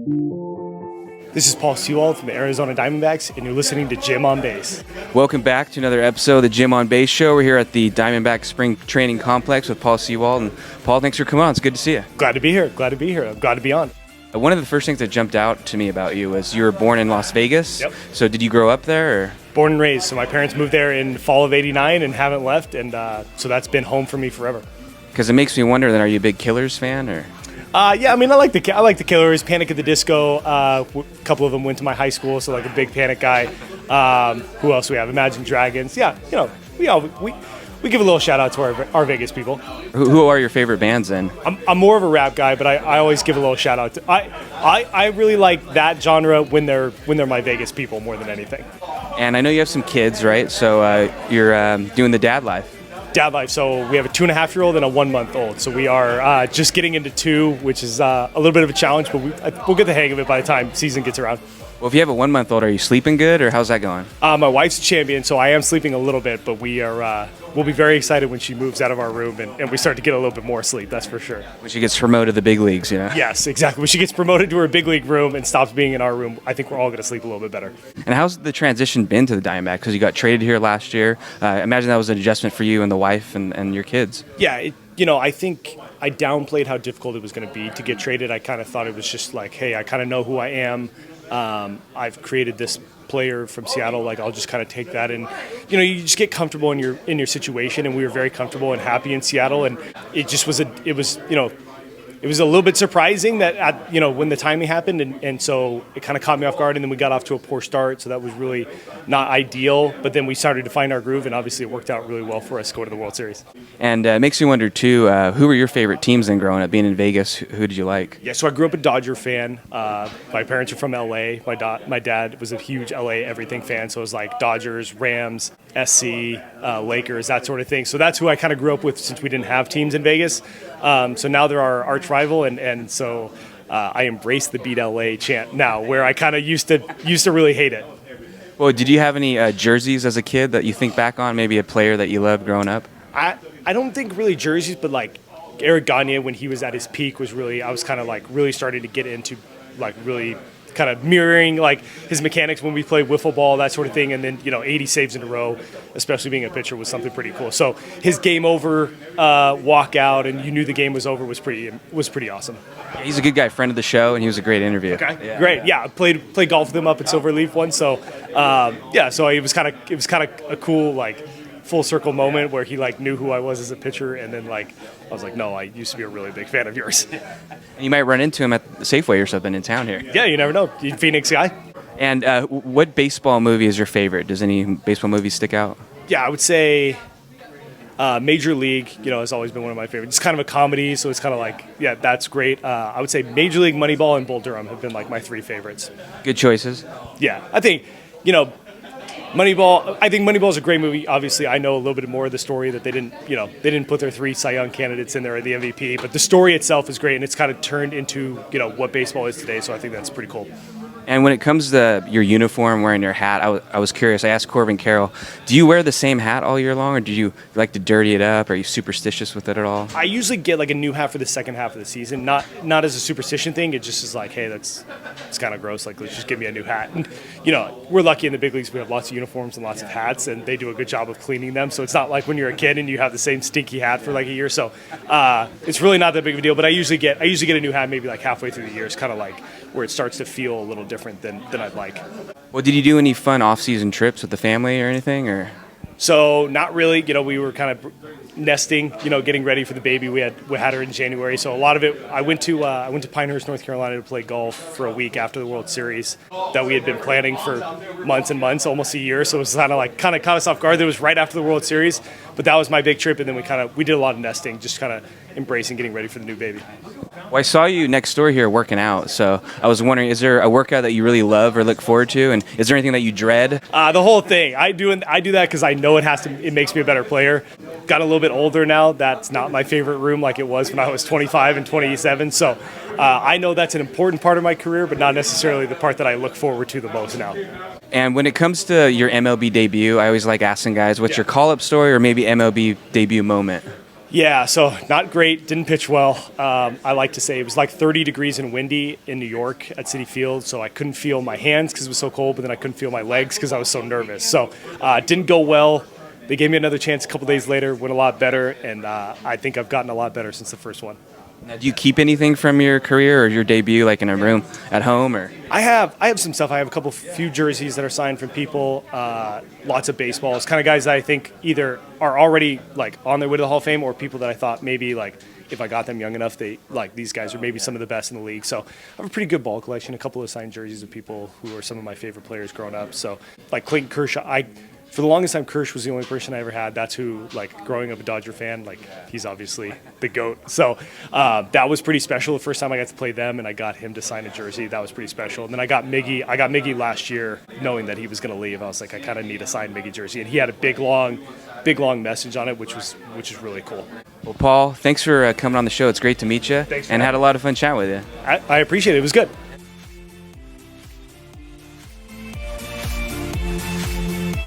This is Paul Sewald from the Arizona Diamondbacks, and you're listening to Jim on Base. Welcome back to another episode of the Jim on Base Show. We're here at the Diamondbacks Spring Training Complex with Paul Sewald. And Paul, thanks for coming on. It's good to see you. Glad to be here. I'm glad to be on. One of the first things that jumped out to me about you was you were born in Las Vegas. Yep. So did you grow up there? Or? Born and raised. So my parents moved there in fall of '89 and haven't left, and so that's been home for me forever. Because it makes me wonder, then, are you a big Killers fan? Or? Yeah, I mean, I like the Killers, Panic at the Disco. A couple of them went to my high school, so like a big Panic guy. Who else we have? Imagine Dragons. Yeah, we give a little shout out to our Vegas people. Who are your favorite bands then? I'm more of a rap guy, but I always give a little shout out to. I really like that genre when they're my Vegas people more than anything. And I know you have some kids, right? So you're doing the dad life. Dad life. So we have a 2.5-year-old and a 1-month-old. So we are just getting into 2, which is a little bit of a challenge, but we'll get the hang of it by the time season gets around. Well, if you have a 1-month-old, are you sleeping good, or how's that going? My wife's a champion, so I am sleeping a little bit, but we'll be very excited when she moves out of our room and we start to get a little bit more sleep, that's for sure. When she gets promoted to the big leagues, you know? Yes, exactly. When she gets promoted to her big league room and stops being in our room, I think we're all going to sleep a little bit better. And how's the transition been to the Diamondbacks? Because you got traded here last year. I imagine that was an adjustment for you and the wife and your kids. Yeah, I think I downplayed how difficult it was going to be to get traded. I kind of thought it was just like, hey, I kind of know who I am. I've created this player from Seattle. Like, I'll just kind of take that, and you just get comfortable in your situation. And we were very comfortable and happy in Seattle. And it just was it was a little bit surprising that when the timing happened, and so it kind of caught me off guard. And then we got off to a poor start, so that was really not ideal. But then we started to find our groove, and obviously it worked out really well for us going to the World Series. And it makes me wonder too, who were your favorite teams then growing up? Being in Vegas, who did you like? Yeah, so I grew up a Dodger fan. My parents are from LA. My dad was a huge LA everything fan, so it was like Dodgers, Rams, SC, Lakers, that sort of thing. So that's who I kind of grew up with since we didn't have teams in Vegas. So now they're our arch rival, and so I embrace the Beat LA chant now, where I kind of used to really hate it. Well, did you have any jerseys as a kid that you think back on, maybe a player that you loved growing up? I don't think really jerseys, but like Eric Gagne when he was at his peak was really, I was kind of like really starting to get into like really kind of mirroring like his mechanics when we played wiffle ball, that sort of thing. And then 80 saves in a row, especially being a pitcher, was something pretty cool. So his game over walkout and you knew the game was over was pretty awesome. Yeah, he's a good guy, friend of the show, and he was a great interview. Okay, yeah. Great. Yeah, I played golf with him up at Silverleaf once. So so it was kind of a cool like full circle moment where he like knew who I was as a pitcher, and then like I was like, no, I used to be a really big fan of yours. And you might run into him at the Safeway or something in town here. Yeah, you never know. You Phoenix guy. And what baseball movie is your favorite? Does any baseball movie stick out? Yeah, I would say Major League, has always been one of my favorites. It's kind of a comedy, so it's kind of like, yeah, that's great. I would say Major League, Moneyball, and Bull Durham have been like my 3 favorites. Good choices. Yeah, I think, Moneyball. I think Moneyball is a great movie. Obviously, I know a little bit more of the story that they didn't put their 3 Cy Young candidates in there at the MVP, but the story itself is great, and it's kind of turned into what baseball is today. So I think that's pretty cool. And when it comes to your uniform, wearing your hat, I was curious. I asked Corbin Carroll, do you wear the same hat all year long, or do you like to dirty it up? Are you superstitious with it at all? I usually get like a new hat for the second half of the season, not as a superstition thing. It just is like, hey, it's kind of gross. Like, let's just give me a new hat. And we're lucky in the big leagues. We have lots of uniforms and lots of hats, and they do a good job of cleaning them. So it's not like when you're a kid and you have the same stinky hat for like a year. So it's really not that big of a deal. But I usually get a new hat maybe like halfway through the year. It's kind of like where it starts to feel a little different than I'd like. Well, did you do any fun off-season trips with the family or anything, or? So not really. We were kind of nesting, getting ready for the baby. We had her in January, so a lot of it. I went to Pinehurst, North Carolina, to play golf for a week after the World Series that we had been planning for months and months, almost a year. So it was kind of caught us off guard. That was right after the World Series, but that was my big trip, and then we did a lot of nesting, just kind of embracing getting ready for the new baby. Well, I saw you next door here working out, so I was wondering, is there a workout that you really love or look forward to, and is there anything that you dread? The whole thing. I do that because I know it makes me a better player. Got a little bit older now. That's not my favorite room like it was when I was 25 and 27. So I know that's an important part of my career, but not necessarily the part that I look forward to the most now. And when it comes to your MLB debut, I always like asking guys, what's your call-up story or maybe MLB debut moment? Yeah, so not great. Didn't pitch well. I like to say it was like 30 degrees and windy in New York at Citi Field, so I couldn't feel my hands because it was so cold, but then I couldn't feel my legs because I was so nervous. So didn't go well. They gave me another chance a couple days later, went a lot better, and I think I've gotten a lot better since the first one. Now, do you keep anything from your career or your debut, like in a room at home, or? I have some stuff. I have a few jerseys that are signed from people, lots of baseballs, kind of guys that I think either are already like on their way to the Hall of Fame or people that I thought maybe like if I got them young enough, they like these guys are maybe some of the best in the league. So I have a pretty good ball collection, a couple of signed jerseys of people who are some of my favorite players growing up. So like Clayton Kershaw, for the longest time, Kersh was the only person I ever had. That's who, like, growing up a Dodger fan, like, he's obviously the GOAT. So that was pretty special. The first time I got to play them and I got him to sign a jersey, that was pretty special. And then I got Miggy last year knowing that he was going to leave. I was like, I kind of need a signed Miggy jersey. And he had a big, long message on it, which is really cool. Well, Paul, thanks for coming on the show. It's great to meet you. Thanks, and had a lot of fun chatting with you. I appreciate it. It was good.